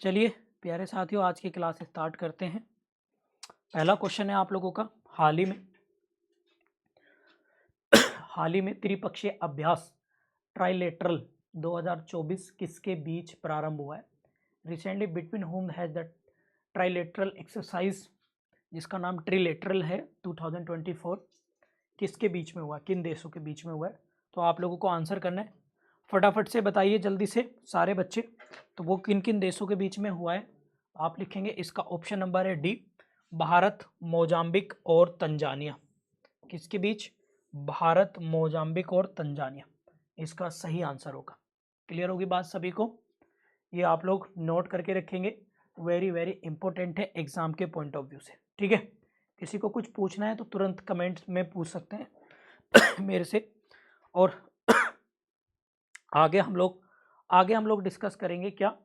चलिए प्यारे साथियों, आज की क्लास स्टार्ट करते हैं। पहला क्वेश्चन है आप लोगों का, हाल ही में त्रिपक्षीय अभ्यास ट्राइलेटरल 2024 किसके बीच प्रारंभ हुआ है? Recently between home has the trilateral exercise, जिसका नाम ट्रिलेटरल है, 2024 किसके बीच में हुआ, किन देशों के बीच में हुआ है? तो आप लोगों को आंसर करना है, फटाफट से बताइए जल्दी से सारे बच्चे। तो वो किन किन देशों के बीच में हुआ है आप लिखेंगे। इसका ऑप्शन नंबर है डी, भारत, मोजाम्बिक और तंजानिया। किसके बीच? भारत, मोजाम्बिक और तंजानिया इसका सही आंसर होगा। क्लियर होगी बात सभी को? ये आप लोग नोट करके रखेंगे, वेरी वेरी इंपॉर्टेंट है एग्जाम के पॉइंट ऑफ व्यू से। ठीक है, किसी को कुछ पूछना है तो तुरंत कमेंट में पूछ सकते हैं मेरे से। और आगे हम लोग डिस्कस करेंगे क्या,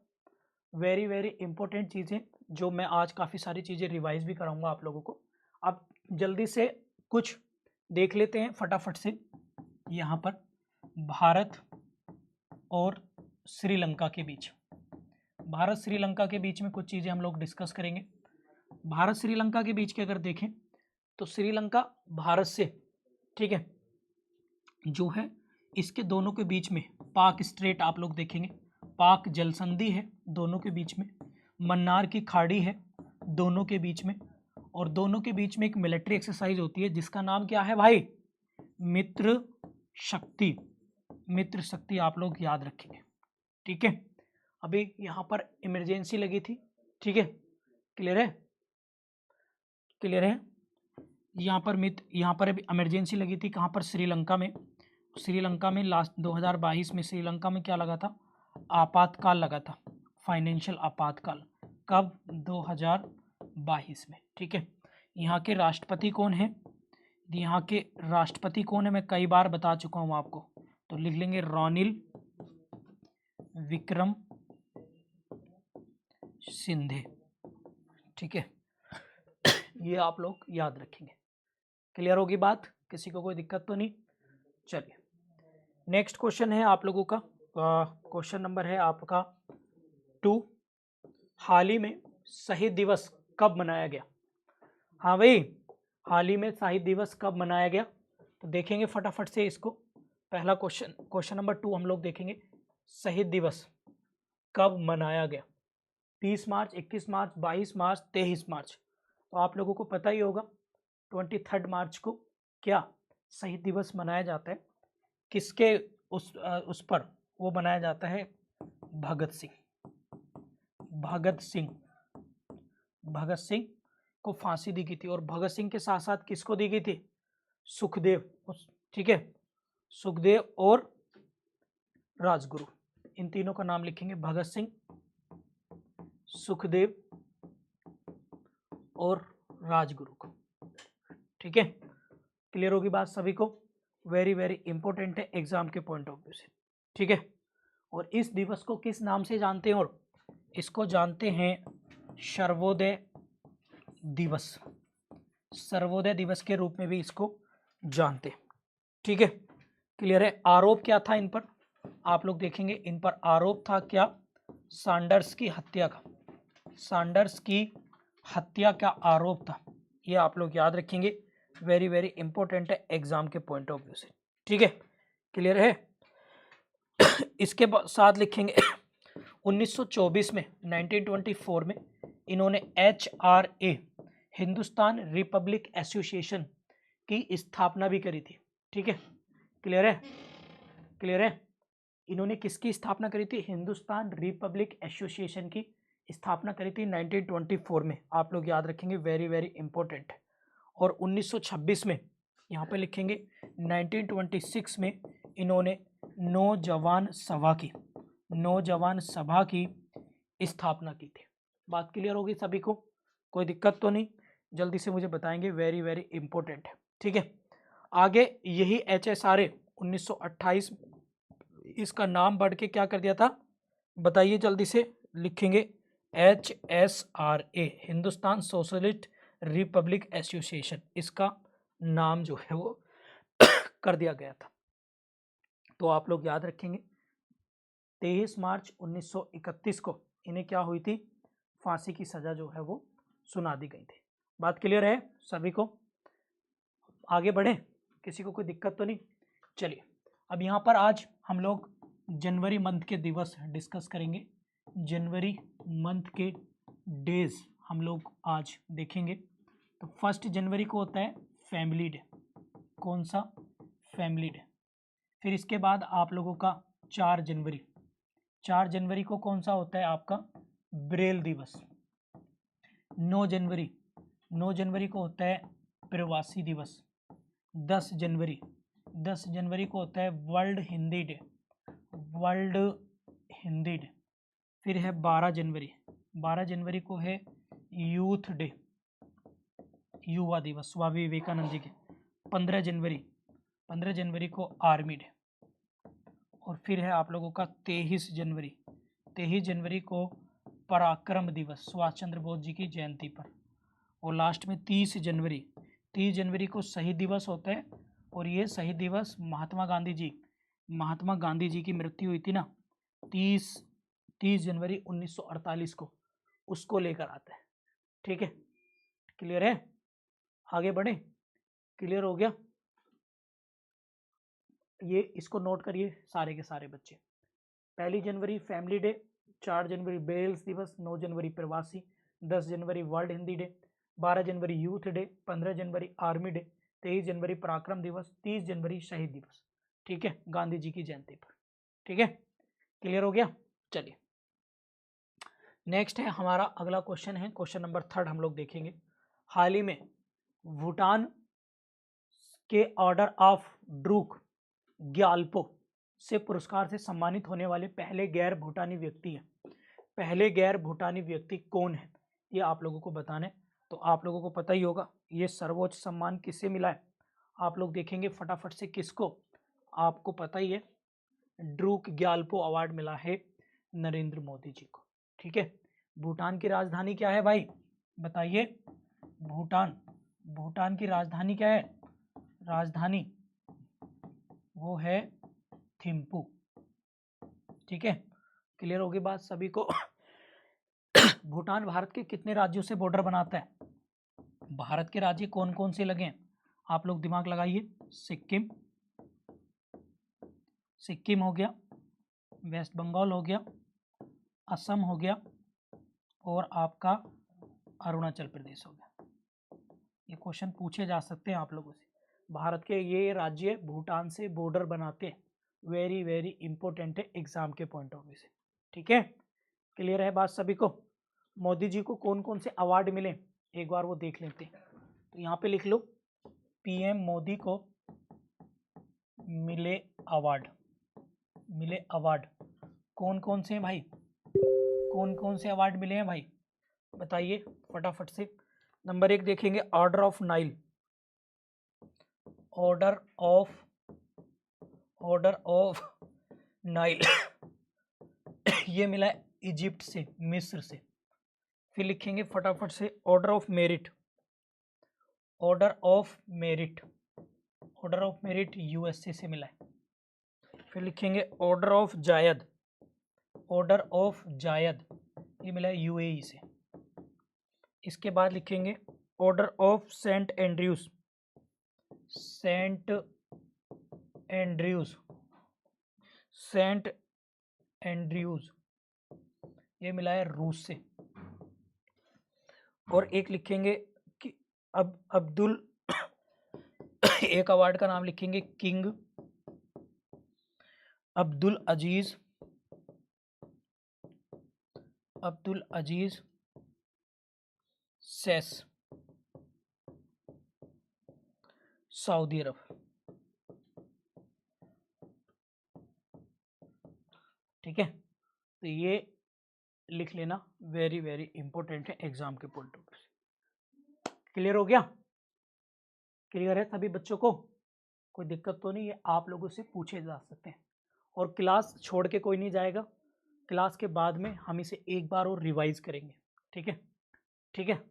वेरी वेरी इंपॉर्टेंट चीज़ें, जो मैं आज काफ़ी सारी चीज़ें रिवाइज भी कराऊंगा आप लोगों को। अब जल्दी से कुछ देख लेते हैं फटाफट से। यहाँ पर भारत और श्रीलंका के बीच, भारत श्रीलंका के बीच में कुछ चीज़ें हम लोग डिस्कस करेंगे। भारत श्रीलंका के बीच के अगर देखें तो श्रीलंका भारत से, ठीक है, जो है इसके दोनों के बीच में पाक स्ट्रेट आप लोग देखेंगे, पाक जल संधि है दोनों के बीच में, मन्नार की खाड़ी है दोनों के बीच में, और दोनों के बीच में एक मिलिट्री एक्सरसाइज होती है जिसका नाम क्या है भाई? मित्र शक्ति। मित्र शक्ति आप लोग याद रखेंगे। ठीक है, अभी यहाँ पर इमरजेंसी लगी थी। ठीक है, क्लियर है? क्लियर है? यहाँ पर अभी इमरजेंसी लगी थी कहाँ पर? श्रीलंका में। श्रीलंका में लास्ट 2022 में श्रीलंका में क्या लगा था? आपातकाल लगा था, फाइनेंशियल आपातकाल। कब? 2022 में। ठीक है, यहाँ के राष्ट्रपति कौन है? यहाँ के राष्ट्रपति कौन है मैं कई बार बता चुका हूँ आपको, तो लिख लेंगे रानिल विक्रम सिंघे। ठीक है, ये आप लोग याद रखेंगे। क्लियर होगी बात? किसी को कोई दिक्कत तो नहीं? चलिए नेक्स्ट क्वेश्चन है आप लोगों का, क्वेश्चन नंबर है आपका 2। हाल ही में शहीद दिवस कब मनाया गया? हाँ भाई, हाल ही में शहीद दिवस कब मनाया गया? तो देखेंगे फटाफट से इसको। पहला क्वेश्चन नंबर 2 हम लोग देखेंगे, शहीद दिवस कब मनाया गया? 30 मार्च, 21 मार्च, 22 मार्च, 23 मार्च। तो आप लोगों को पता ही होगा 23 मार्च को क्या शहीद दिवस मनाया जाता है? किसके उस पर वो मनाया जाता है? भगत सिंह। भगत सिंह को फांसी दी गई थी, और भगत सिंह के साथ साथ किसको दी गई थी? सुखदेव। ठीक है, सुखदेव और राजगुरु, इन तीनों का नाम लिखेंगे, भगत सिंह, सुखदेव और राजगुरु को। ठीक है, क्लियर होगी बात सभी को? वेरी वेरी इंपॉर्टेंट है एग्जाम के पॉइंट ऑफ व्यू से। ठीक है, और इस दिवस को किस नाम से जानते हैं? और इसको जानते हैं सर्वोदय दिवस। सर्वोदय दिवस के रूप में भी इसको जानते हैं। ठीक है, क्लियर है? आरोप क्या था इन पर? आप लोग देखेंगे इन पर आरोप था क्या? सैंडर्स की हत्या का। सैंडर्स की हत्या का आरोप था, ये आप लोग याद रखेंगे, वेरी वेरी इंपॉर्टेंट है एग्जाम के पॉइंट ऑफ व्यू से। ठीक है, क्लियर है? इसके साथ लिखेंगे 1924 में, 1924 में इन्होंने HRA, हिंदुस्तान रिपब्लिक एसोसिएशन की स्थापना भी करी थी। ठीक है, क्लियर है? क्लियर है? इन्होंने किसकी स्थापना करी थी? हिंदुस्तान रिपब्लिक एसोसिएशन की स्थापना करी थी 1924 में। आप लोग याद रखेंगे, वेरी वेरी इंपॉर्टेंट। और 1926 में यहाँ पे लिखेंगे 1926 में इन्होंने नौजवान सभा की स्थापना की थी। बात क्लियर होगी सभी को? कोई दिक्कत तो नहीं? जल्दी से मुझे बताएंगे, वेरी वेरी इंपॉर्टेंट है। ठीक है, आगे यही HSRA 1928, इसका नाम बढ़ के क्या कर दिया था बताइए जल्दी से? लिखेंगे HSRA, Hindustan socialist Republic association, इसका नाम जो है वो कर दिया गया था। तो आप लोग याद रखेंगे 23 मार्च 1931 को इन्हें क्या हुई थी, फांसी की सजा जो है वो सुना दी गई थी। बात क्लियर है सभी को? आगे बढ़े, किसी को कोई दिक्कत तो नहीं? चलिए अब यहाँ पर आज हम लोग जनवरी मंथ के दिवस डिस्कस करेंगे। जनवरी मंथ के डेज हम लोग आज देखेंगे। तो 1 जनवरी को होता है फैमिली डे। कौन सा? Family day. फिर इसके बाद आप लोगों का 4 जनवरी, 4 जनवरी को कौन सा होता है आपका? ब्रेल दिवस। 9 जनवरी, 9 जनवरी को होता है प्रवासी दिवस। 10 जनवरी, 10 जनवरी को होता है world Hindi day, world Hindi day. फिर है 12 जनवरी, 12 जनवरी को है यूथ डे, युवा दिवस, स्वामी विवेकानंद जी के। 15 जनवरी, 15 जनवरी को आर्मी डे। और फिर है आप लोगों का 23 जनवरी, 23 जनवरी को पराक्रम दिवस, सुभाष चंद्र बोस जी की जयंती पर। और लास्ट में 30 जनवरी, 30 जनवरी को शहीद दिवस होता है। और ये शहीद दिवस महात्मा गांधी जी की मृत्यु हुई थी ना 30 जनवरी 1948 को, उसको लेकर आता है। ठीक है, क्लियर है? आगे बढ़े, क्लियर हो गया? ये इसको नोट करिए सारे के सारे बच्चे। 1 जनवरी फैमिली डे, 4 जनवरी बेल्स दिवस, 9 जनवरी प्रवासी, 10 जनवरी वर्ल्ड हिंदी डे, 12 जनवरी यूथ डे, 15 जनवरी आर्मी डे, 23 जनवरी पराक्रम दिवस, 30 जनवरी शहीद दिवस। ठीक है, गांधी जी की जयंती पर। ठीक है, क्लियर हो गया? चलिए नेक्स्ट है हमारा अगला क्वेश्चन है, क्वेश्चन नंबर 3 हम लोग देखेंगे। हाल ही में भूटान के ऑर्डर ऑफ ड्रूक ग्याल्पो से पुरस्कार से सम्मानित होने वाले पहले गैर भूटानी व्यक्ति हैं। पहले गैर भूटानी व्यक्ति कौन है, ये आप लोगों को बताना है। तो आप लोगों को पता ही होगा ये सर्वोच्च सम्मान किसे मिला है, आप लोग देखेंगे फटाफट से किसको, आपको पता ही है, ड्रूक ग्याल्पो अवार्ड मिला है नरेंद्र मोदी जी को। ठीक है, भूटान की राजधानी क्या है भाई, बताइए? भूटान की राजधानी क्या है? राजधानी वो है थिम्पू। ठीक है, क्लियर होगी बात सभी को? भूटान भारत के कितने राज्यों से बॉर्डर बनाता है? भारत के राज्य कौन कौन से लगे हैं, आप लोग दिमाग लगाइए। सिक्किम हो गया, वेस्ट बंगाल हो गया, असम हो गया, और आपका अरुणाचल प्रदेश हो गया। ये क्वेश्चन पूछे जा सकते हैं आप लोगों से। भारत के ये राज्य भूटान से बॉर्डर बनाते हैं, वेरी वेरी इंपॉर्टेंट है एग्जाम के पॉइंट ऑफ व्यू से। ठीक है, क्लियर है बात सभी को? मोदी जी को कौन कौन से अवार्ड मिले एक बार वो देख लेते हैं। तो यहाँ पे लिख लो, पीएम मोदी को मिले अवार्ड। कौन कौन से हैं भाई, कौन कौन से अवार्ड मिले हैं भाई, बताइए फटाफट से। नंबर 1 देखेंगे, order of Nile, order of Nile ये मिला है इजिप्ट से, मिस्र से। फिर लिखेंगे फटाफट से ऑर्डर ऑफ मेरिट, यूएसए से मिला है। फिर लिखेंगे ऑर्डर ऑफ जायद, ये मिला है यूएई से। इसके बाद लिखेंगे ऑर्डर ऑफ सेंट एंड्रयूज, ये मिला है रूस से। और एक लिखेंगे कि अब अब्दुल एक अवार्ड का नाम लिखेंगे किंग अब्दुल अजीज सेस, सऊदी अरब। ठीक है, तो ये लिख लेना, वेरी वेरी इंपॉर्टेंट है एग्जाम के पॉइंट ऑफ व्यू से। क्लियर हो गया? क्लियर है सभी बच्चों को? कोई दिक्कत तो नहीं है, आप लोगों से पूछे जा सकते हैं। और क्लास छोड़ के कोई नहीं जाएगा, क्लास के बाद में हम इसे एक बार और रिवाइज करेंगे। ठीक है,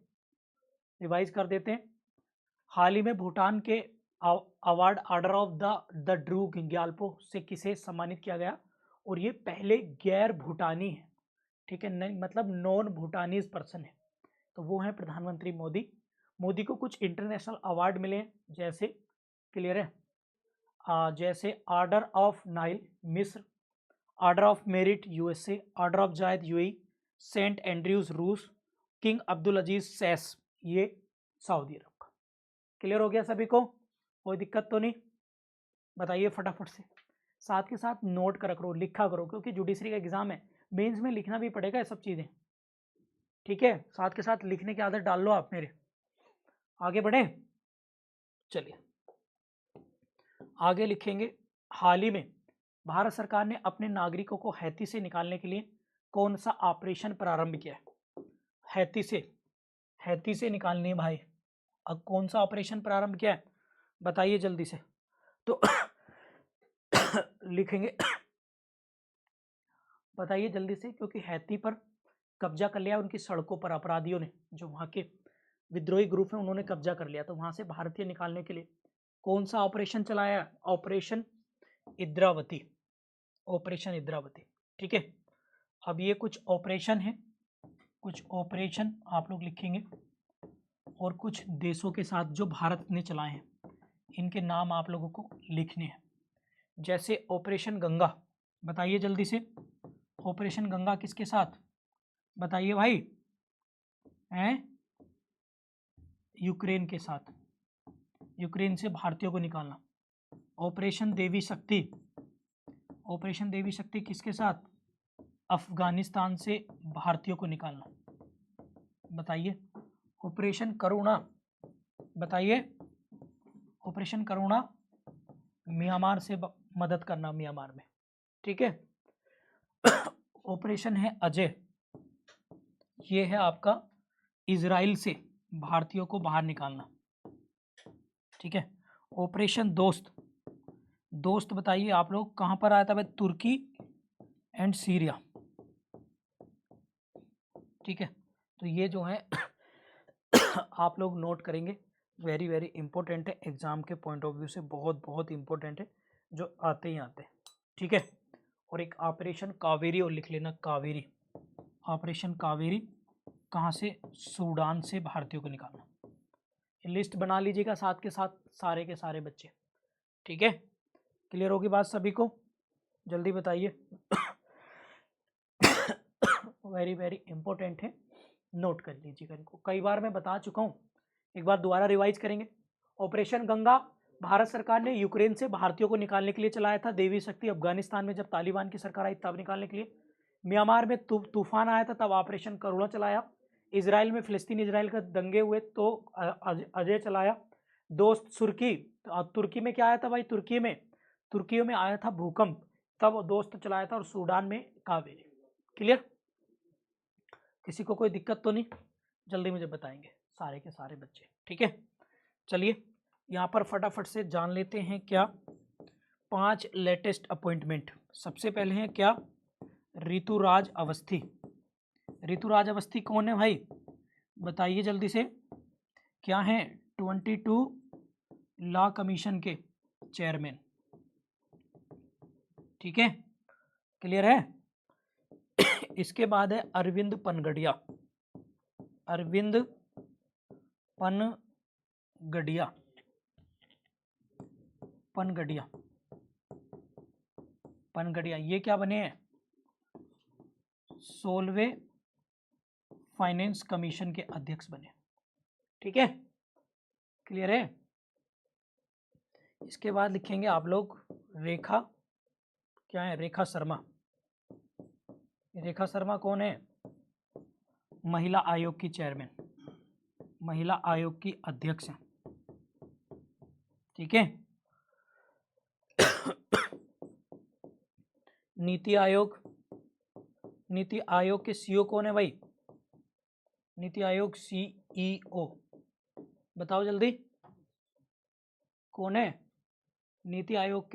रिवाइज कर देते हैं। हाल ही में भूटान के award order of the Druk Gyalpo से किसे सम्मानित किया गया, और ये पहले गैर भूटानी है, ठीक है, नहीं मतलब नॉन भूटानीज पर्सन है, तो वो है प्रधानमंत्री मोदी। मोदी को कुछ इंटरनेशनल अवार्ड मिले हैं, जैसे क्लियर है, जैसे ऑर्डर ऑफ नाइल मिस्र, order of merit USA, order of Zayed UAE, saint Andrew's रूस, किंग अब्दुल अजीज सैस ये सऊदी अरब का। क्लियर हो गया सभी को, कोई दिक्कत तो नहीं? बताइए फटाफट से, साथ के साथ नोट कर करो, लिखा करो, क्योंकि जुडिशरी का एग्जाम है, मेंस में लिखना भी पड़ेगा ये सब चीजें, ठीक है? साथ के साथ लिखने की आदत डाल लो आप मेरे। आगे बढ़े, चलिए आगे लिखेंगे। हाल ही में भारत सरकार ने अपने नागरिकों को हैती से निकालने के लिए कौन सा ऑपरेशन प्रारंभ किया है? हैती से निकालने भाई, अब कौन सा ऑपरेशन प्रारंभ किया है बताइए जल्दी से। तो लिखेंगे बताइए जल्दी से, क्योंकि हैती पर कब्जा कर लिया उनकी सड़कों पर अपराधियों ने, जो वहाँ के विद्रोही ग्रुप हैं उन्होंने कब्जा कर लिया, तो वहाँ से भारतीय निकालने के लिए कौन सा ऑपरेशन चलाया? ऑपरेशन इंद्रावती, ऑपरेशन इंद्रावती, ठीक है। अब ये कुछ ऑपरेशन है, कुछ ऑपरेशन आप लोग लिखेंगे, और कुछ देशों के साथ जो भारत ने चलाए हैं इनके नाम आप लोगों को लिखने हैं। जैसे ऑपरेशन गंगा, बताइए जल्दी से, ऑपरेशन गंगा किसके साथ बताइए भाई? हैं? यूक्रेन के साथ, यूक्रेन से भारतीयों को निकालना। ऑपरेशन देवी शक्ति, ऑपरेशन देवी शक्ति किसके साथ? अफगानिस्तान से भारतीयों को निकालना। बताइए ऑपरेशन करुणा, बताइए ऑपरेशन करुणा म्यांमार से मदद करना, म्यांमार में, ठीक है। ऑपरेशन है अजय, ये है आपका इजराइल से भारतीयों को बाहर निकालना, ठीक है। ऑपरेशन दोस्त, दोस्त बताइए आप लोग कहां पर आया था भाई? तुर्की एंड सीरिया, ठीक है। तो ये जो है आप लोग नोट करेंगे, वेरी वेरी इंपॉर्टेंट है, एग्जाम के पॉइंट ऑफ व्यू से बहुत बहुत इंपॉर्टेंट है, जो आते ही आते हैं, ठीक है। और एक ऑपरेशन कावेरी और लिख लेना, कावेरी, ऑपरेशन कावेरी कहाँ से? सूडान से भारतीयों को निकालना। लिस्ट बना लीजिएगा साथ के साथ सारे के सारे बच्चे, ठीक है। क्लियर होगी बात सभी को? जल्दी बताइए। वेरी वेरी इंपॉर्टेंट है, नोट कर लीजिएगा इनको, कई बार मैं बता चुका हूँ, एक बार दोबारा रिवाइज करेंगे। ऑपरेशन गंगा भारत सरकार ने यूक्रेन से भारतीयों को निकालने के लिए चलाया था। देवी शक्ति अफगानिस्तान में जब तालिबान की सरकार आई तब निकालने के लिए। म्यांमार में तूफान आया था तब ऑपरेशन करुणा चलाया। इजराइल में फिलिस्तीन इजराइल का दंगे हुए तो अजय चलाया। दोस्त सुर्की, तुर्की में क्या आया था भाई? तुर्की में आया था भूकंप, तब दोस्त चलाया था। और सूडान में कावेरी। क्लियर? किसी को कोई दिक्कत तो नहीं? जल्दी मुझे बताएंगे सारे के सारे बच्चे, ठीक है। चलिए यहाँ पर फटाफट से जान लेते हैं क्या 5 लेटेस्ट अपॉइंटमेंट। सबसे पहले हैं क्या? ऋतुराज अवस्थी। ऋतुराज अवस्थी कौन है भाई? बताइए जल्दी से, क्या हैं? 22 लॉ कमीशन के चेयरमैन, ठीक है। क्लियर है? इसके बाद है अरविंद पनगड़िया, अरविंद पनगड़िया, पनगड़िया, पनगड़िया, ये क्या बने हैं? 16वें फाइनेंस कमीशन के अध्यक्ष बने, ठीक है। क्लियर है? इसके बाद लिखेंगे आप लोग रेखा, क्या है? रेखा शर्मा। रेखा शर्मा कौन है? महिला आयोग की चेयरमैन, महिला आयोग की अध्यक्ष हैं, ठीक है। नीति आयोग, नीति आयोग के सीईओ कौन है भाई? नीति आयोग सीईओ, बताओ जल्दी कौन है? नीति आयोग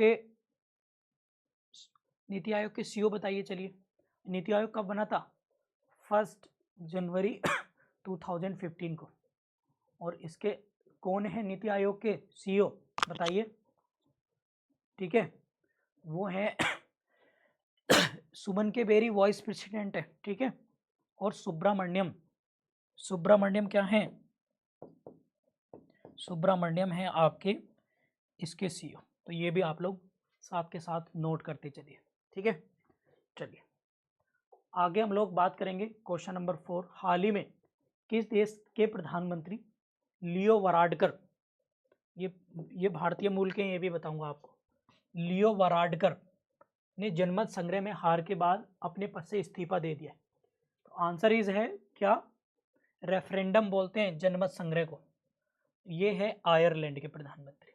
के सीईओ बताइए। चलिए, नीति आयोग कब बना था? 1 जनवरी 2015 को। और इसके कौन है नीति आयोग के सीईओ बताइए, ठीक है। वो है सुमन के बेरी वाइस प्रेसिडेंट है, ठीक है, और सुब्रामण्यम क्या है, सुब्रामण्यम है आपके इसके सीईओ। तो ये भी आप लोग साथ के साथ नोट करते चलिए, ठीक है। चलिए आगे हम लोग बात करेंगे क्वेश्चन नंबर 4। हाल ही में किस देश के प्रधानमंत्री लियो वाराडकर, ये भारतीय मूल के, ये भी बताऊंगा आपको, लियो वाराडकर ने जनमत संग्रह में हार के बाद अपने पद से इस्तीफा दे दिया। तो आंसर इज है क्या, रेफरेंडम बोलते हैं जनमत संग्रह को। ये है आयरलैंड के प्रधानमंत्री,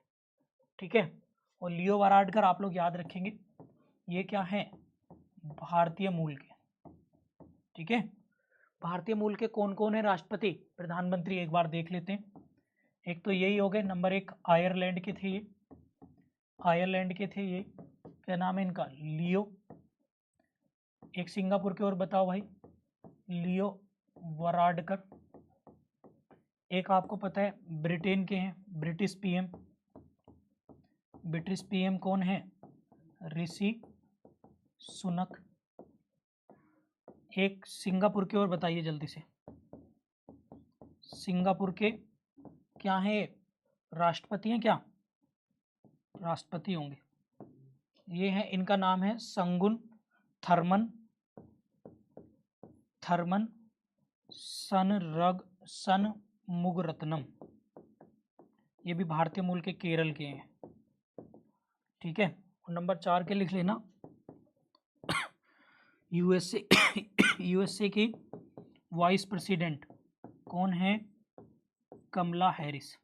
ठीक है। और लियो वाराडकर आप लोग याद रखेंगे, ये क्या है, भारतीय मूल के, ठीक है। भारतीय मूल के कौन कौन है राष्ट्रपति प्रधानमंत्री, एक बार देख लेते हैं। एक तो यही हो गए, नंबर 1 आयरलैंड के थे, ये आयरलैंड के थे, ये क्या नाम है इनका, लियो। एक सिंगापुर के और बताओ भाई, लियो वाराडकर। एक आपको पता है ब्रिटेन के हैं, ब्रिटिश पीएम कौन है, ऋषि सुनक। एक सिंगापुर के और बताइए जल्दी से, सिंगापुर के क्या है, राष्ट्रपति हैं क्या, राष्ट्रपति होंगे, ये है, इनका नाम है संगुन थर्मन सनमुगरत्नम। ये भी भारतीय मूल के, केरल के हैं, ठीक है। और नंबर 4 के लिख लेना, यूएसए की वाइस प्रेसिडेंट कौन है, कमला हैरिस।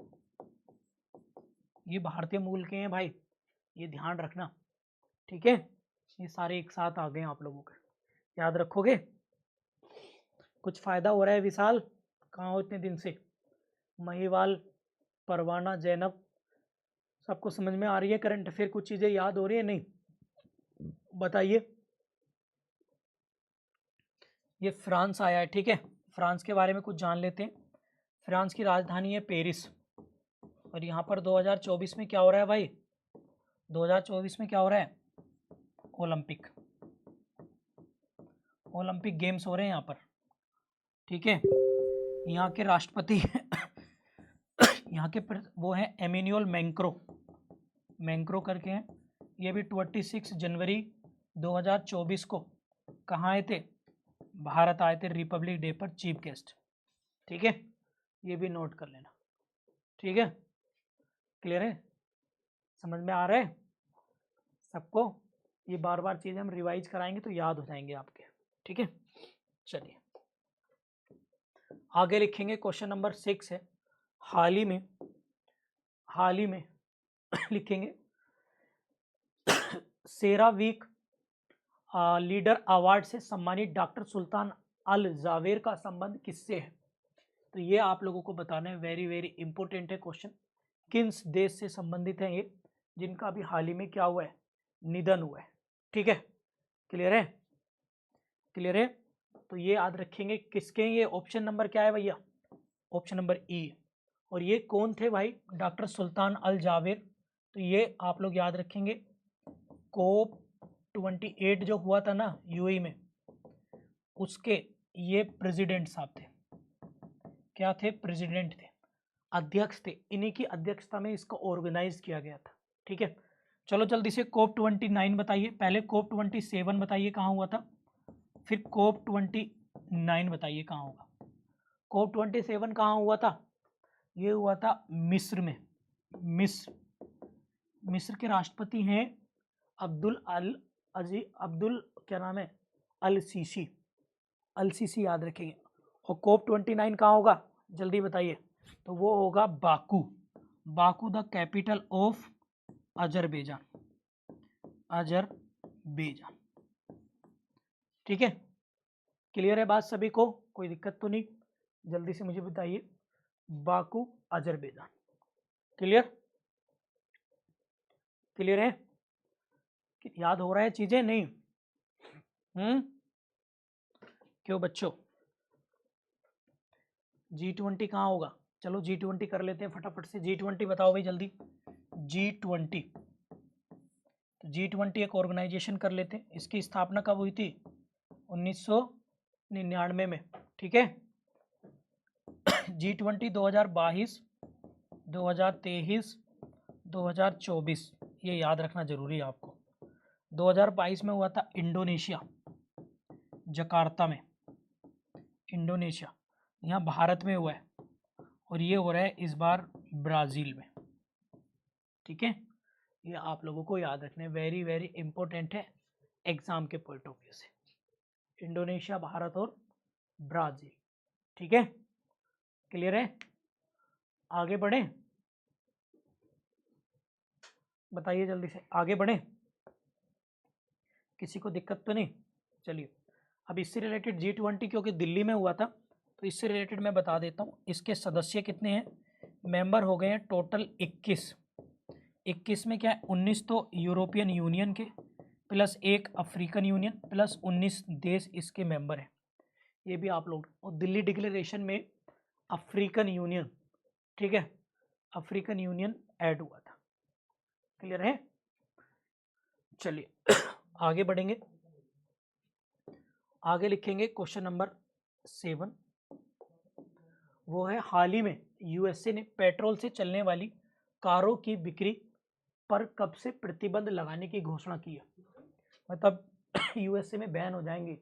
ये भारतीय मूल के हैं भाई, ये ध्यान रखना, ठीक है। ये सारे एक साथ आ गए आप लोगों के, याद रखोगे। कुछ फायदा हो रहा है विशाल, कहाँ हो इतने दिन से, महिवाल, परवाना, जैनब, सबको समझ में आ रही है करंट अफेयर, कुछ चीजें याद हो रही है नहीं, बताइए। ये फ्रांस आया है, ठीक है, फ्रांस के बारे में कुछ जान लेते हैं। फ्रांस की राजधानी है पेरिस। और यहाँ पर 2024 में क्या हो रहा है भाई, 2024 में क्या हो रहा है, ओलंपिक गेम्स हो रहे हैं यहाँ पर, ठीक है। यहाँ के राष्ट्रपति यहाँ के वो हैं एमेन्युअल मैक्रों करके हैं। ये भी 26 जनवरी 2024 को कहाँ आए थे, भारत आए थे रिपब्लिक डे पर चीफ गेस्ट, ठीक है। ये भी नोट कर लेना, ठीक है। क्लियर है, समझ में आ रहा है सबको। ये बार बार चीजें हम रिवाइज कराएंगे तो याद हो जाएंगे आपके, ठीक है। चलिए आगे लिखेंगे, क्वेश्चन नंबर 6 है, हाल ही में लिखेंगे, सेरावीक लीडर अवार्ड से सम्मानित डॉक्टर सुल्तान अल जावेर का संबंध किससे है। तो ये आप लोगों को बताना है, वेरी वेरी इंपॉर्टेंट है क्वेश्चन। किस देश से संबंधित है ये, जिनका अभी हाल ही में क्या हुआ है, निधन हुआ है, ठीक है। क्लियर है, क्लियर है। तो ये याद रखेंगे किसके, ये ऑप्शन नंबर क्या है भैया, ऑप्शन नंबर ई। और ये कौन थे भाई, डॉक्टर सुल्तान अल जावेर। तो ये आप लोग याद रखेंगे, कोप 28 जो हुआ था ना यूएई में, उसके ये प्रेसिडेंट साहब थे, क्या थे, प्रेसिडेंट थे, अध्यक्ष थे, इन्हीं की अध्यक्षता में इसको ऑर्गेनाइज किया गया था, ठीक है। चलो जल्दी से कोप 29 बताइए, पहले कोप 27 बताइए कहाँ हुआ था, फिर कोप 29 बताइए कहाँ होगा। कोप 27 कहाँ हुआ था, ये हुआ था मिस्र में। मिस्र के राष्ट्रपति हैं अब्दुल क्या नाम है, अल सीसी याद रखेंगे। और कोप 29 कहाँ होगा, जल्दी बताइए। तो वो होगा Baku the capital of Azerbaijan, ठीक है। क्लियर है बात सभी को, कोई दिक्कत तो नहीं, जल्दी से मुझे बताइए, बाकू अजरबैजान, क्लियर है, याद हो रहा है चीजें नहीं, क्यों बच्चों। G20 कहाँ होगा, चलो G20 कर लेते हैं फटाफट से, G20 बताओ भाई जल्दी, G20। तो G20 एक ऑर्गेनाइजेशन कर लेते हैं। इसकी स्थापना कब हुई थी? 1999 में। ठीक है। G20 2022, 2023, 2024 ये याद रखना जरूरी है आपको। 2022 में हुआ था इंडोनेशिया, जकार्ता में, इंडोनेशिया। यहाँ भारत में हुआ है और ये हो रहा है इस बार ब्राज़ील में। ठीक है, ये आप लोगों को याद रखना है, वेरी वेरी इंपॉर्टेंट है एग्जाम के पॉइंट ऑफ व्यू से। इंडोनेशिया, भारत और ब्राज़ील। ठीक है, क्लियर है? आगे बढ़े, बताइए जल्दी से, आगे बढ़े, किसी को दिक्कत तो नहीं? चलिए, अब इससे रिलेटेड G20 क्योंकि दिल्ली में हुआ था तो इससे रिलेटेड मैं बता देता हूँ। इसके सदस्य कितने हैं? मेंबर हो गए हैं टोटल 21। 21 में क्या है? 19 तो यूरोपियन यूनियन के प्लस एक अफ्रीकन यूनियन प्लस 19 देश इसके मेंबर हैं। ये भी आप लोग, और दिल्ली डिक्लेरेशन में अफ्रीकन यूनियन, ठीक है, अफ्रीकन यूनियन ऐड हुआ था। क्लियर है? चलिए आगे बढ़ेंगे, आगे लिखेंगे क्वेश्चन नंबर 7। वो है हाल ही में यूएसए ने पेट्रोल से चलने वाली कारों की बिक्री पर कब से प्रतिबंध लगाने की घोषणा की है। मतलब यूएसए में बैन हो जाएंगी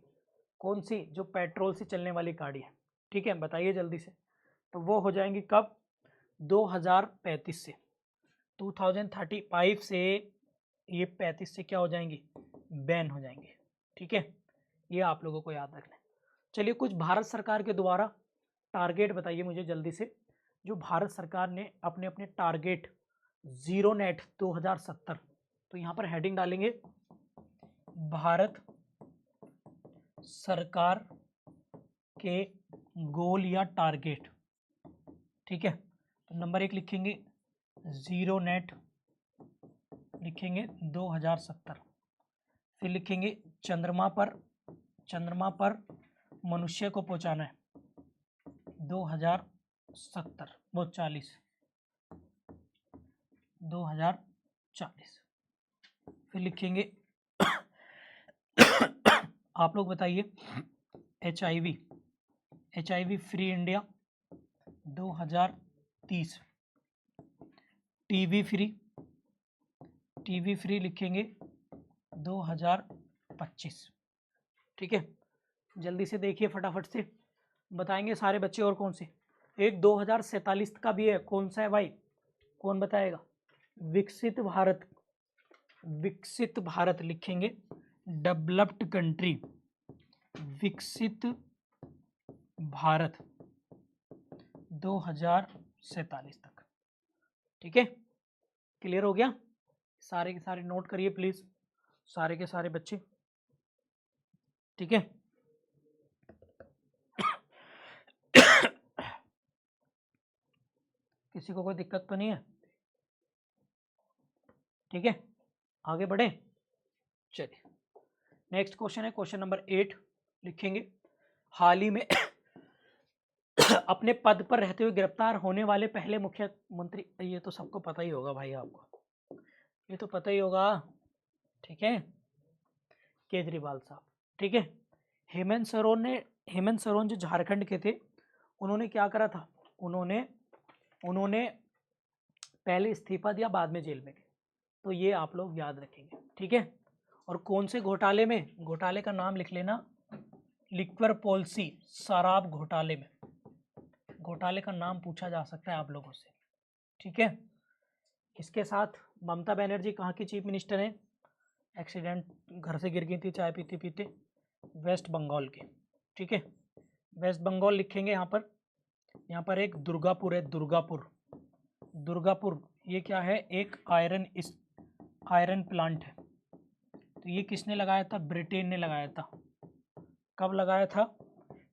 कौन सी? जो पेट्रोल से चलने वाली गाड़ी है। ठीक है, बताइए जल्दी से। तो वो हो जाएंगी कब? 2035 से, 2035 से ये 35 से क्या हो जाएंगी? बैन हो जाएंगे। ठीक है, ये आप लोगों को याद रखना है। चलिए, कुछ भारत सरकार के द्वारा टारगेट बताइए मुझे जल्दी से, जो भारत सरकार ने अपने अपने टारगेट जीरो नेट 2070, तो यहाँ पर हेडिंग डालेंगे भारत सरकार के गोल या टारगेट। ठीक है, तो नंबर 1 लिखेंगे जीरो नेट, लिखेंगे 2070। फिर लिखेंगे चंद्रमा पर मनुष्य को पहुंचाना है 2070, वो 2040। फिर लिखेंगे आप लोग बताइए HIV free India 2030। TB free लिखेंगे 2025। ठीक है, जल्दी से देखिए, फटाफट से बताएंगे सारे बच्चे। और कौन से? एक 2047 का भी है, कौन सा है भाई? कौन बताएगा? विकसित भारत लिखेंगे, डेवलप्ड कंट्री, विकसित भारत 2047 तक। ठीक है, क्लियर हो गया? सारे के सारे नोट करिए प्लीज, सारे के सारे बच्चे। ठीक है, किसी को कोई दिक्कत तो नहीं है? ठीक है, आगे बढ़े। चलिए, नेक्स्ट क्वेश्चन है क्वेश्चन नंबर 8, लिखेंगे हाल ही में अपने पद पर रहते हुए गिरफ्तार होने वाले पहले मुख्यमंत्री। ये तो सबको पता ही होगा भाई, आपको ये तो पता ही होगा। ठीक है, केजरीवाल साहब। ठीक है, हेमंत सोरेन जो झारखंड के थे, उन्होंने क्या करा था? उन्होंने पहले इस्तीफा दिया, बाद में जेल में गए। तो ये आप लोग याद रखेंगे। ठीक है, और कौन से घोटाले में? घोटाले का नाम लिख लेना, लिक्वर पॉलिसी, शराब घोटाले में। घोटाले का नाम पूछा जा सकता है आप लोगों से। ठीक है, इसके साथ ममता बनर्जी कहाँ की चीफ मिनिस्टर है? एक्सीडेंट, घर से गिर गई थी चाय पीते पीते, वेस्ट बंगाल के। ठीक है, वेस्ट बंगाल लिखेंगे। यहाँ पर एक दुर्गापुर है, दुर्गापुर ये क्या है? एक आयरन प्लांट है। तो ये किसने लगाया था? ब्रिटेन ने लगाया था। कब लगाया था?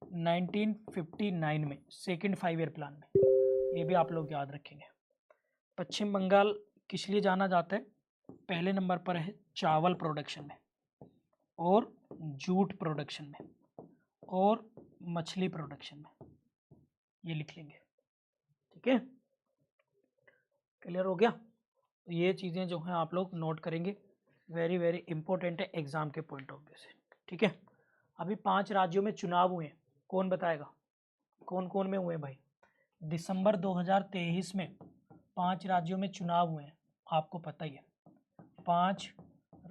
1959 में, सेकेंड 5 ईयर प्लान में। ये भी आप लोग याद रखेंगे। पश्चिम बंगाल किस लिए जाना जाता है? पहले नंबर पर है चावल प्रोडक्शन में, और जूट प्रोडक्शन में, और मछली प्रोडक्शन में। ये लिख लेंगे। ठीक है, क्लियर हो गया? तो ये चीज़ें जो हैं आप लोग नोट करेंगे। वेरी वेरी इंपॉर्टेंट है एग्जाम के पॉइंट ऑफ व्यू से, ठीक है। अभी 5 राज्यों में चुनाव हुए, कौन बताएगा कौन कौन में हुए भाई? दिसंबर 2023 में 5 राज्यों में चुनाव हुए हैं, आपको पता ही है। 5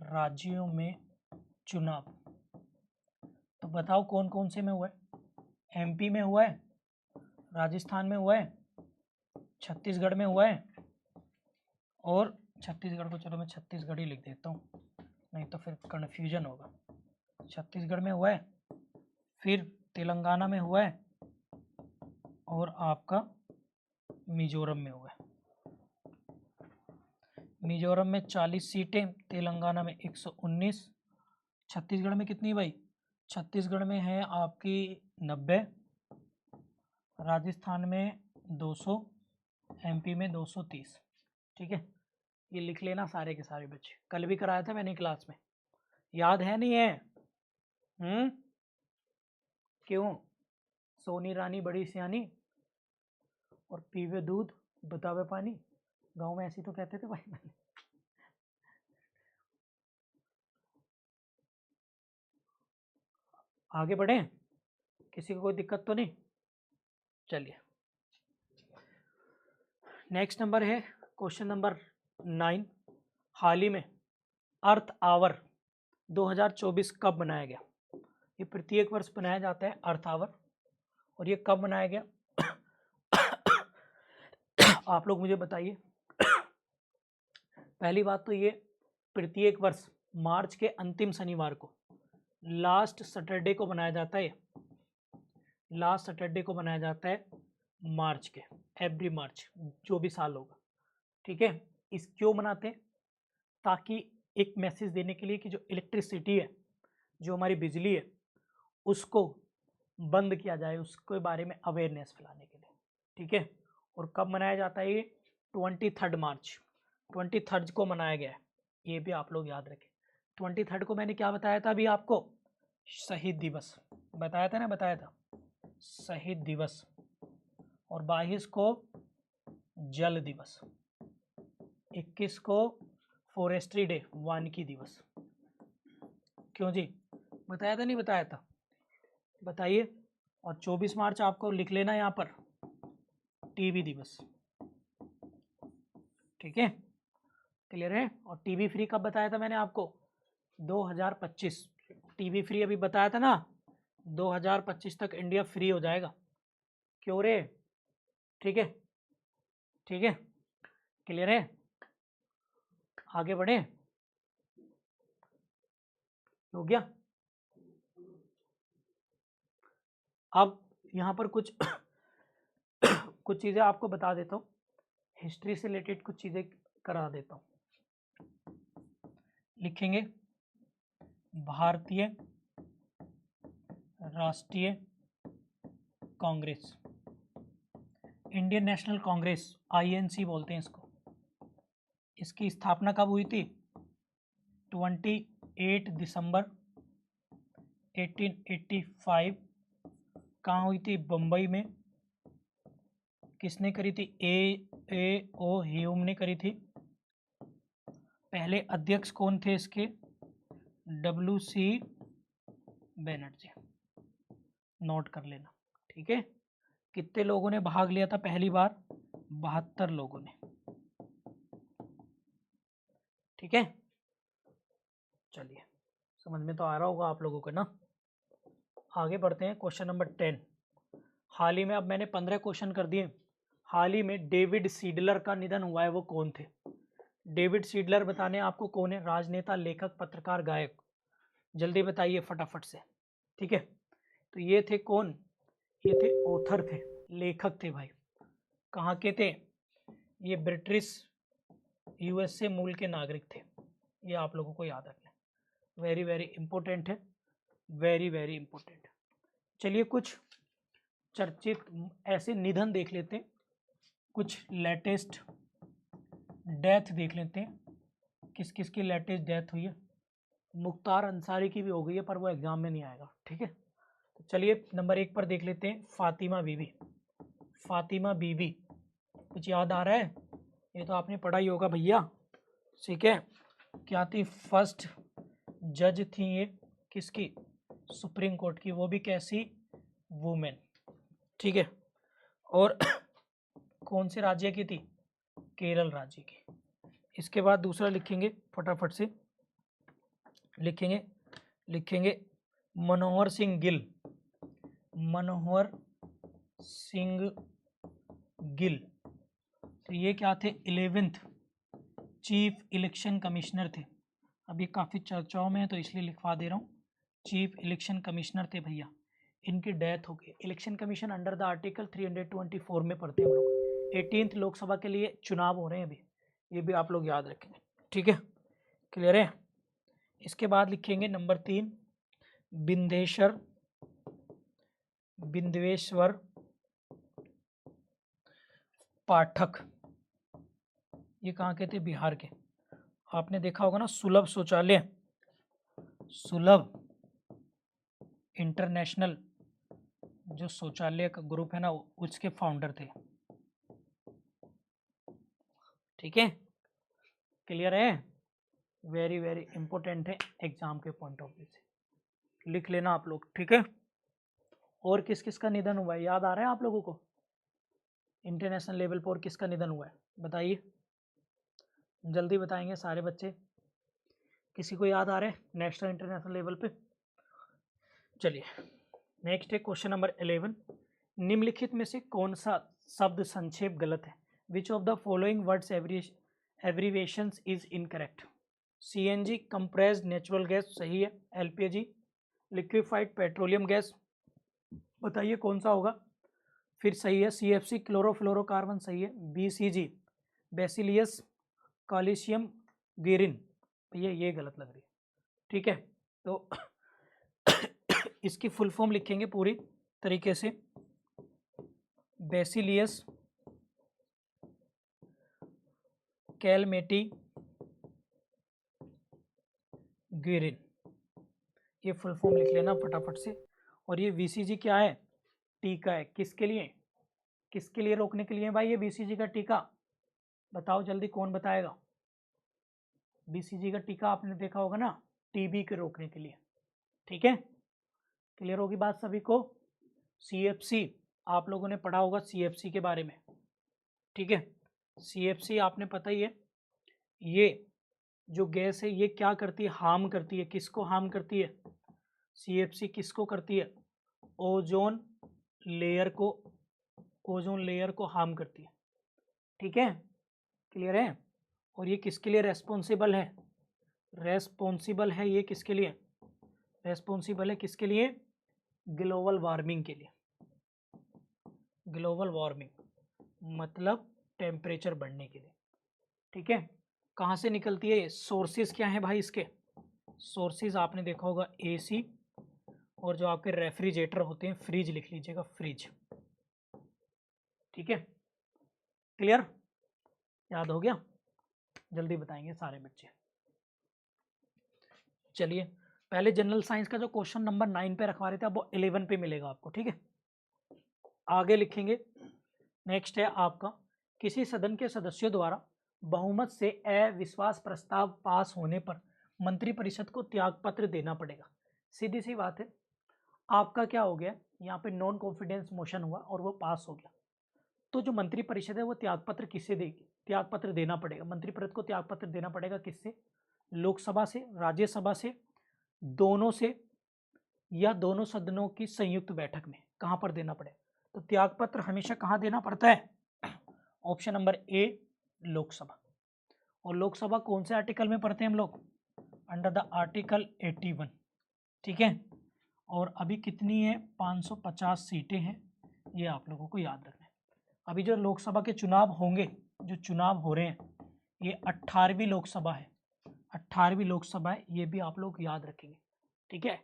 राज्यों में चुनाव, तो बताओ कौन कौन से में हुआ है? एमपी में हुआ है, राजस्थान में हुआ है, छत्तीसगढ़ में हुआ है, और छत्तीसगढ़ को चलो मैं छत्तीसगढ़ ही लिख देता हूँ, नहीं तो फिर कन्फ्यूजन होगा। छत्तीसगढ़ में हुआ है, फिर तेलंगाना में हुआ है, और आपका मिजोरम में हुआ है। मिजोरम में 40 सीटें, तेलंगाना में 119, छत्तीसगढ़ में कितनी भाई? छत्तीसगढ़ में है आपकी 90, राजस्थान में 200, एमपी में 230, ठीक है। ये लिख लेना सारे के सारे बच्चे, कल भी कराया था मैंने क्लास में, याद है नहीं है? क्यों? सोनी रानी बड़ी सियानी और पीवे दूध बतावे पानी, गांव में ऐसी तो कहते थे भाई। आगे बढ़े, किसी को कोई दिक्कत तो नहीं? चलिए नेक्स्ट नंबर है क्वेश्चन नंबर 9। हाल ही में अर्थ आवर 2024 कब मनाया गया? ये प्रत्येक वर्ष बनाया जाता है अर्थ आवर, और ये कब मनाया गया? आप लोग मुझे बताइए। पहली बात तो ये प्रत्येक वर्ष मार्च के अंतिम शनिवार को, लास्ट सैटरडे को बनाया जाता है। लास्ट सैटरडे को बनाया जाता है मार्च के, एवरी मार्च, जो भी साल होगा, ठीक है। इस क्यों मनाते हैं? ताकि एक मैसेज देने के लिए कि जो इलेक्ट्रिसिटी है, जो हमारी बिजली है, उसको बंद किया जाए, उसके बारे में अवेयरनेस फैलाने के लिए, ठीक है। और कब मनाया जाता है ये? 23 मार्च, 23 को मनाया गया है, ये भी आप लोग याद रखें। 23 को मैंने क्या बताया था अभी आपको? शहीद दिवस बताया था ना, बताया था शहीद दिवस। और 22 को जल दिवस, 21 को फॉरेस्ट्री डे, वानिकी दिवस। क्यों जी, बताया था नहीं बताया था? बताइए। और 24 मार्च आपको लिख लेना यहाँ पर, टीवी दिवस, ठीक है, क्लियर है। और टीवी फ्री कब बताया था मैंने आपको? 2025। टीवी फ्री अभी बताया था ना, 2025 तक इंडिया फ्री हो जाएगा। क्यों रे? ठीक है, ठीक है, क्लियर है। आगे बढ़े, हो गया। अब यहाँ पर कुछ कुछ चीज़ें आपको बता देता हूँ, हिस्ट्री से रिलेटेड कुछ चीज़ें करा देता हूँ। लिखेंगे भारतीय राष्ट्रीय Congress, Indian national Congress, INC बोलते हैं इसको। इसकी स्थापना कब हुई थी? 28 दिसंबर 1885। कहाँ हुई थी? बम्बई में। किसने करी थी? ए ओ ह्यूम ने करी थी। पहले अध्यक्ष कौन थे इसके? WC बनर्जी, नोट कर लेना, ठीक है। कितने लोगों ने भाग लिया था पहली बार? 72 लोगों ने, ठीक है। चलिए, समझ में तो आ रहा होगा आप लोगों को ना। आगे बढ़ते हैं, क्वेश्चन नंबर 10। हाल ही में, अब मैंने 15 क्वेश्चन कर दिए। हाल ही में डेविड सीडलर का निधन हुआ है, वो कौन थे? डेविड सीडलर बताने आपको कौन है? राजनेता, लेखक, पत्रकार, गायक, जल्दी बताइए फटाफट से, ठीक है। तो ये थे कौन? ये थे ऑथर थे, लेखक थे भाई। कहाँ के थे? ये ब्रिटिश USA मूल के नागरिक थे, ये आप लोगों को याद रखना, वेरी वेरी इंपॉर्टेंट है, वेरी वेरी इंपॉर्टेंट। चलिए कुछ चर्चित ऐसे निधन देख लेते हैं, कुछ लेटेस्ट डेथ देख लेते हैं, किस किस की लेटेस्ट डेथ हुई है। मुख्तार अंसारी की भी हो गई है, पर वो एग्जाम में नहीं आएगा, ठीक है। तो चलिए नंबर 1 पर देख लेते हैं, फातिमा बीबी। फातिमा बीबी, कुछ याद आ रहा है? ये तो आपने पढ़ा ही होगा भैया, ठीक है। क्या थी, फर्स्ट जज थी ये किसकी, सुप्रीम कोर्ट की, वो भी कैसी, वुमेन। ठीक है, और कौन से राज्य की थी, केरल राज्य की। इसके बाद दूसरा लिखेंगे, फटाफट से लिखेंगे मनोहर सिंह गिल। मनोहर सिंह गिल, तो ये क्या थे, 11th चीफ इलेक्शन कमिश्नर थे। अभी काफ़ी चर्चाओं में है तो इसलिए लिखवा दे रहा हूँ, चीफ इलेक्शन कमिश्नर थे भैया। इनकी डेथ हो गई। Election commission under the article 324 में पढ़ते हैं हम लोग। 18th लोकसभा के लिए चुनाव हो रहे हैं अभी, ये भी आप लोग याद रखेंगे। ठीक है, क्लियर है। इसके बाद लिखेंगे नंबर 3 बिंदेश्वर पाठक। ये कहाँ के थे, बिहार के। आपने देखा होगा ना सुलभ शौचालय, सुलभ इंटरनेशनल जो शौचालय का ग्रुप है ना, उसके फाउंडर थे। ठीक है, क्लियर है। वेरी वेरी इंपॉर्टेंट है एग्जाम के पॉइंट ऑफ व्यू से, लिख लेना आप लोग। ठीक है, और किस किस का निधन हुआ है, याद आ रहा है आप लोगों को, इंटरनेशनल लेवल पर किसका निधन हुआ है, बताइए, जल्दी बताएंगे सारे बच्चे। किसी को याद आ रहा है नेशनल इंटरनेशनल लेवल पे। चलिए नेक्स्ट है क्वेश्चन नंबर 11। निम्नलिखित में से कौन सा शब्द संक्षेप गलत है, which of the following words abbreviations is incorrect. CNG compressed natural gas सही है, एलपीजी लिक्विफाइड पेट्रोलियम गैस, बताइए कौन सा होगा। फिर सही है सीएफसी क्लोरोफ्लोरोकार्बन सही है, बीसीजी बेसिलियस कॉलिशियम गिरिन, भैया ये गलत लग रही है। ठीक है, तो इसकी फुल फॉर्म लिखेंगे पूरी तरीके से, बेसिलियस कैलमेटी गिरिन, ये फुल फॉर्म लिख लेना फटाफट से। और ये बीसीजी क्या है, टीका है, किसके लिए, किसके लिए रोकने के लिए भाई ये बीसीजी का टीका, बताओ जल्दी कौन बताएगा। बीसीजी का टीका आपने देखा होगा ना, टीबी के रोकने के लिए। ठीक है, क्लियर होगी बात सभी को। सीएफसी आप लोगों ने पढ़ा होगा सीएफसी के बारे में। ठीक है, सीएफसी आपने पता ही है, ये जो गैस है ये क्या करती है, हार्म करती है, किसको हार्म करती है, सीएफसी किसको करती है, ओजोन लेयर को, ओजोन लेयर को हार्म करती है। ठीक है, क्लियर है। और ये किसके लिए रेस्पॉन्सिबल है, रेस्पॉन्सिबल है ये किसके लिए, रेस्पॉन्सिबल है किसके लिए, ग्लोबल वार्मिंग के लिए। ग्लोबल वार्मिंग मतलब टेम्परेचर बढ़ने के लिए। ठीक है, कहाँ से निकलती है, सोर्सेज क्या है भाई इसके, सोर्सेज आपने देखा होगा एसी, और जो आपके रेफ्रिजरेटर होते हैं फ्रिज लिख लीजिएगा, फ्रिज। ठीक है, क्लियर, याद हो गया, जल्दी बताएंगे सारे बच्चे। चलिए पहले जनरल साइंस का जो क्वेश्चन नंबर 9 पे रखवा रहे थे अब वो 11 पे मिलेगा आपको। ठीक है, आगे लिखेंगे। नेक्स्ट है आपका, किसी सदन के सदस्यों द्वारा बहुमत से अविश्वास प्रस्ताव पास होने पर मंत्रिपरिषद को त्यागपत्र देना पड़ेगा। सीधी सी बात है, आपका क्या हो गया, यहाँ पे नॉन कॉन्फिडेंस मोशन हुआ और वो पास हो गया, तो जो मंत्रिपरिषद है वो त्यागपत्र किससे देगी, त्यागपत्र देना पड़ेगा, मंत्रिपरिषद को त्यागपत्र देना पड़ेगा किससे, लोकसभा से, राज्यसभा से, दोनों से, या दोनों सदनों की संयुक्त बैठक में, कहाँ पर देना पड़ेगा। तो त्यागपत्र हमेशा कहाँ देना पड़ता है, ऑप्शन नंबर ए लोकसभा। और लोकसभा कौन से आर्टिकल में पढ़ते हैं हम लोग, अंडर द आर्टिकल 81। ठीक है, और अभी कितनी है, 550 सीटें हैं, ये आप लोगों को याद रखना है। अभी जो लोकसभा के चुनाव होंगे, जो चुनाव हो रहे हैं, ये 18वीं लोकसभा है, 18वीं लोकसभा है, ये भी आप लोग याद रखेंगे। ठीक है,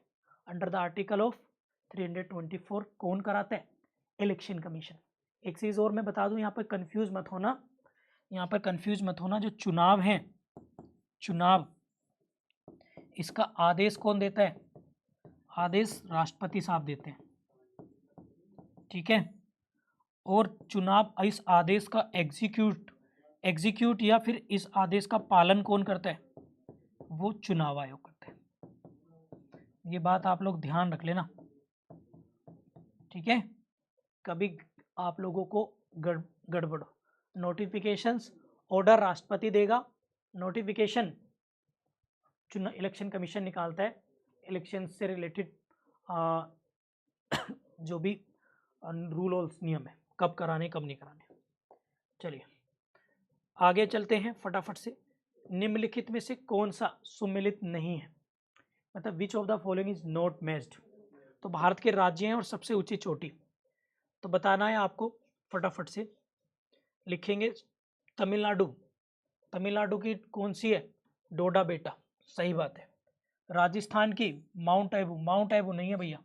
अंडर द आर्टिकल ऑफ 324 कौन कराता है, इलेक्शन कमीशन। एक चीज़ और मैं बता दूं, यहाँ पर कंफ्यूज मत होना, यहाँ पर कंफ्यूज मत होना, जो चुनाव है, चुनाव इसका आदेश कौन देता है, आदेश राष्ट्रपति साहब देते हैं। ठीक है, और चुनाव इस आदेश का एग्जीक्यूट या फिर इस आदेश का पालन कौन करता है, वो चुनाव आयोग करते हैं। ये बात आप लोग ध्यान रख लेना, ठीक है। कभी आप लोगों को गड़बड़, नोटिफिकेशंस ऑर्डर राष्ट्रपति देगा, नोटिफिकेशन इलेक्शन कमीशन निकालता है, इलेक्शन से रिलेटेड जो भी रूल और नियम है, कब कराने कब नहीं कराने। चलिए आगे चलते हैं फटाफट से। निम्नलिखित में से कौन सा सुमेलित नहीं है, मतलब which of the following is not matched. तो भारत के राज्य हैं और सबसे ऊंची चोटी, तो बताना है आपको, फटाफट से लिखेंगे। तमिलनाडु, तमिलनाडु की कौन सी है, डोडा बेटा, सही बात है। राजस्थान की माउंट आबू, माउंट आबू नहीं है भैया,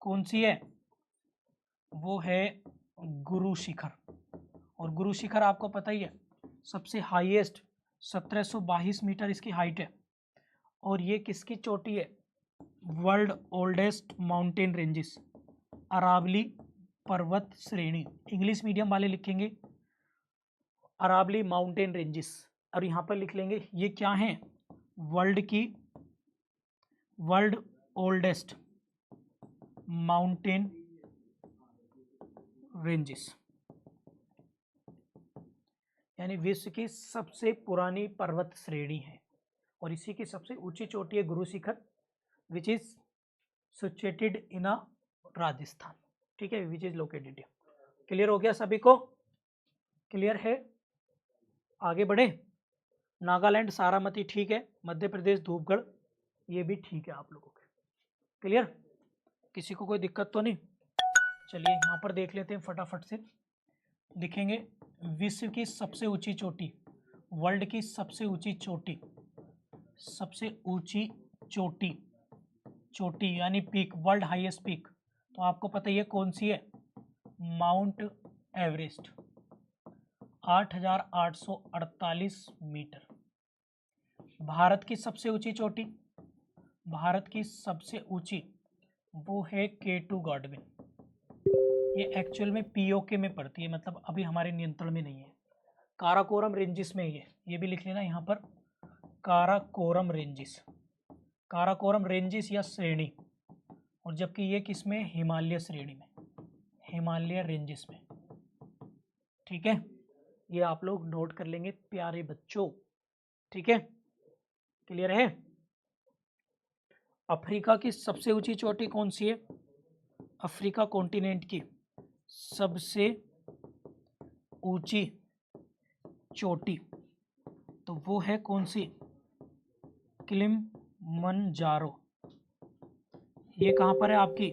कौन सी है, वो है गुरु शिखर। और गुरु शिखर आपको पता ही है सबसे हाईएस्ट 1722 मीटर इसकी हाइट है। और ये किसकी चोटी है, world oldest mountain ranges, Aravalli पर्वत श्रेणी। इंग्लिश मीडियम वाले लिखेंगे अरावली माउंटेन रेंजेस, और यहाँ पर लिख लेंगे ये क्या है, वर्ल्ड ओल्डेस्ट माउंटेन रेंजेस, यानी विश्व की सबसे पुरानी पर्वत श्रेणी है। और इसी की सबसे ऊंची चोटी है Guru Shikhar, which is situated in अ राजस्थान, ठीक है, विच इज लोकेटेड। क्लियर हो गया सभी को, क्लियर है, आगे बढ़े। नागालैंड सारामती ठीक है, मध्य प्रदेश धूपगढ़ ये भी ठीक है आप लोगों के, क्लियर, किसी को कोई दिक्कत तो नहीं। चलिए यहाँ पर देख लेते हैं फटाफट से, दिखेंगे विश्व की सबसे ऊंची चोटी, वर्ल्ड की सबसे ऊंची चोटी, सबसे ऊंची चोटी, चोटी यानी पीक, वर्ल्ड हाईएस्ट पीक, तो आपको पता ही है कौन सी है, माउंट एवरेस्ट 8,848 मीटर। भारत की सबसे ऊंची चोटी, भारत की सबसे ऊंची वो है K2 गॉडविन, ये एक्चुअल में पीओके में पड़ती है, मतलब अभी हमारे नियंत्रण में नहीं है। काराकोरम रेंजिस में ये भी लिख लेना यहाँ पर, काराकोरम रेंजिस, काराकोरम रेंजिस या श्रेणी, और जबकि ये किस में, हिमालय श्रेणी में, हिमालय रेंजिस में, ठीक है। ये आप लोग नोट कर लेंगे प्यारे बच्चों, ठीक है, क्लियर है। अफ्रीका की सबसे ऊंची चोटी कौन सी है, अफ्रीका कॉन्टिनेंट की सबसे ऊंची चोटी, तो वो है कौन सी, किलिमंजारो, ये कहां पर है आपकी,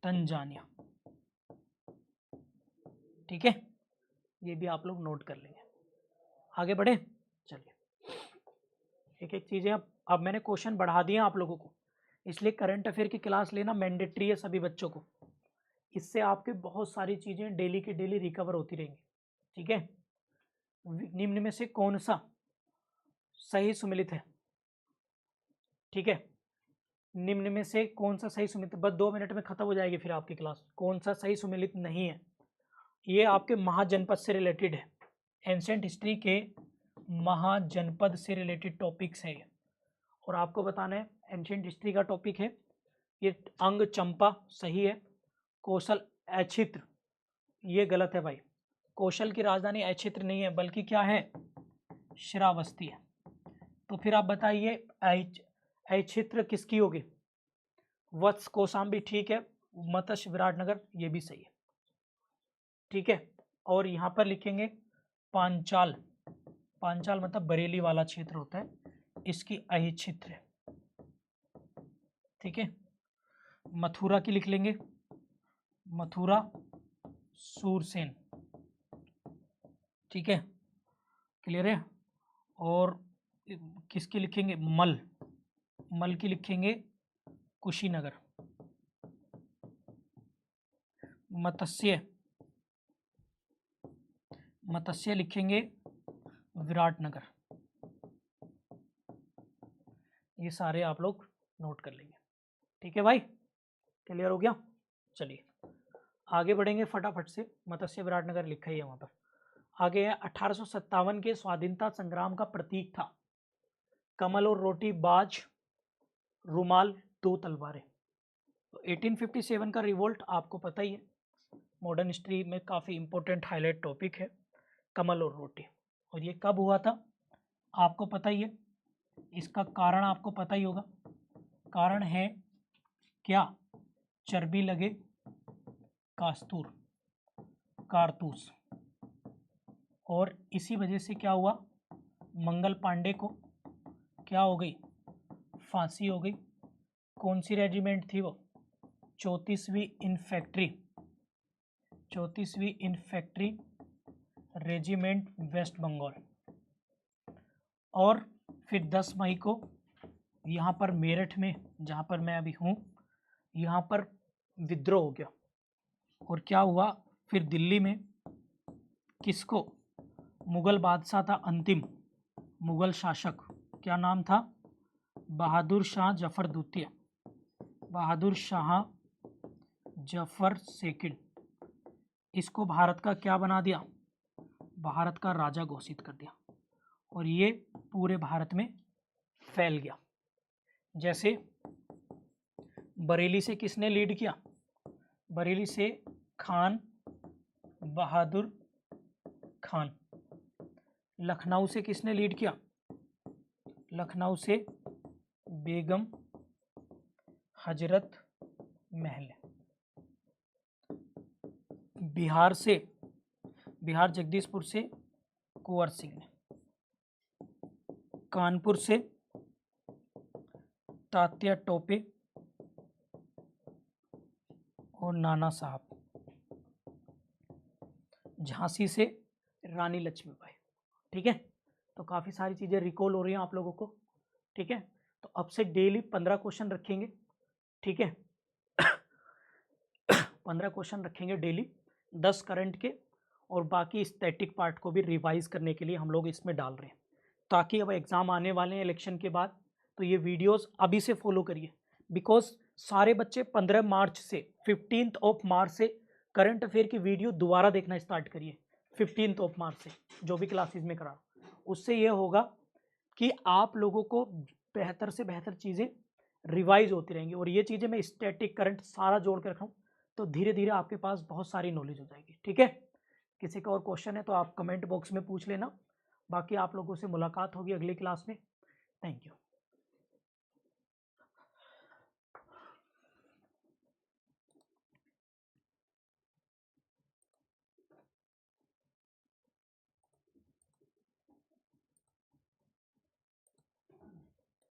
तंजानिया, ठीक है, ये भी आप लोग नोट कर लेंगे। आगे बढ़े, चलिए एक एक चीजें, अब मैंने क्वेश्चन बढ़ा दिए आप लोगों को, इसलिए करंट अफेयर की क्लास लेना मैंडेटरी है सभी बच्चों को, इससे आपके बहुत सारी चीजें डेली की डेली रिकवर होती रहेंगी, ठीक है। निम्न में से कौन सा सही सुमेलित है, ठीक है, निम्न में से कौन सा सही सुमेलित, बस 2 मिनट में खत्म हो जाएगी फिर आपकी क्लास। कौन सा सही सुमेलित नहीं है, ये आपके महाजनपद से रिलेटेड है, एंशिएंट हिस्ट्री के महाजनपद से रिलेटेड टॉपिक्स है ये, और आपको बताना है एंशिएंट हिस्ट्री का टॉपिक है ये, अंग चंपा सही है, कौशल अक्षित्र ये गलत है भाई, कौशल की राजधानी अक्षित्र नहीं है बल्कि क्या है, श्रावस्ती है। तो फिर आप बताइए अक्षित्र किसकी होगी, वत्स कौशाम्बी ठीक है, मत्स्य विराटनगर ये भी सही है, ठीक है। और यहाँ पर लिखेंगे पांचाल, पांचाल मतलब बरेली वाला क्षेत्र होता है, इसकी अक्षित्र है, ठीक है। मथुरा की लिख लेंगे, मथुरा सूरसेन, ठीक है, क्लियर है। और किसकी लिखेंगे, मल, मल की लिखेंगे कुशीनगर। मत्स्य, मत्स्य लिखेंगे विराटनगर। ये सारे आप लोग नोट कर लेंगे, ठीक है भाई, क्लियर हो गया। चलिए आगे बढ़ेंगे फटाफट से, मत्स्य विराटनगर लिखा ही है वहां पर। आगे है 1857 के स्वाधीनता संग्राम का प्रतीक था, कमल और रोटी, बाज, रुमाल, दो तलवारें। तो 1857 का रिवोल्ट आपको पता ही है, मॉडर्न हिस्ट्री में काफ़ी इंपॉर्टेंट हाईलाइट टॉपिक है, कमल और रोटी। और ये कब हुआ था आपको पता ही है, इसका कारण आपको पता ही होगा। कारण है क्या? चर्बी लगे कास्तूर, कारतूस। और इसी वजह से क्या हुआ, मंगल पांडे को क्या हो गई, फांसी हो गई। कौन सी रेजिमेंट थी वो? 34वीं इन्फेंट्री, 34वीं इन्फेंट्री रेजिमेंट, वेस्ट बंगाल। और फिर 10 मई को यहाँ पर मेरठ में, जहाँ पर मैं अभी हूँ, यहाँ पर विद्रोह हो गया। और क्या हुआ फिर दिल्ली में, किसको? मुगल बादशाह था अंतिम मुगल शासक, क्या नाम था? बहादुर शाह जफर द्वितीय, बहादुर शाह जफर सेकंड। इसको भारत का क्या बना दिया? भारत का राजा घोषित कर दिया। और ये पूरे भारत में फैल गया। जैसे बरेली से किसने लीड किया? बरेली से खान बहादुर खान। लखनऊ से किसने लीड किया? लखनऊ से बेगम हजरत महल। बिहार से, बिहार जगदीशपुर से कुंवर सिंह ने। कानपुर से तात्या टोपे और नाना साहब। झांसी से रानी लक्ष्मीबाई। ठीक है, तो काफ़ी सारी चीज़ें रिकॉल हो रही हैं आप लोगों को। ठीक है, तो अब से डेली 15 क्वेश्चन रखेंगे। ठीक है 15 क्वेश्चन रखेंगे डेली, 10 करंट के, और बाकी स्टैटिक पार्ट को भी रिवाइज करने के लिए हम लोग इसमें डाल रहे हैं, ताकि अब एग्ज़ाम आने वाले हैं इलेक्शन के बाद, तो ये वीडियोस अभी से फॉलो करिए। बिकॉज सारे बच्चे 15 मार्च से 15 मार्च से करंट अफेयर की वीडियो दोबारा देखना स्टार्ट करिए। 15 मार्च से जो भी क्लासेस में करा, उससे ये होगा कि आप लोगों को बेहतर से बेहतर चीज़ें रिवाइज होती रहेंगी। और ये चीज़ें मैं स्टैटिक करंट सारा जोड़ के रखा हूँ, तो धीरे धीरे आपके पास बहुत सारी नॉलेज हो जाएगी। ठीक है, किसी का और क्वेश्चन है तो आप कमेंट बॉक्स में पूछ लेना। बाकी आप लोगों से मुलाकात होगी अगली क्लास में। Thank you.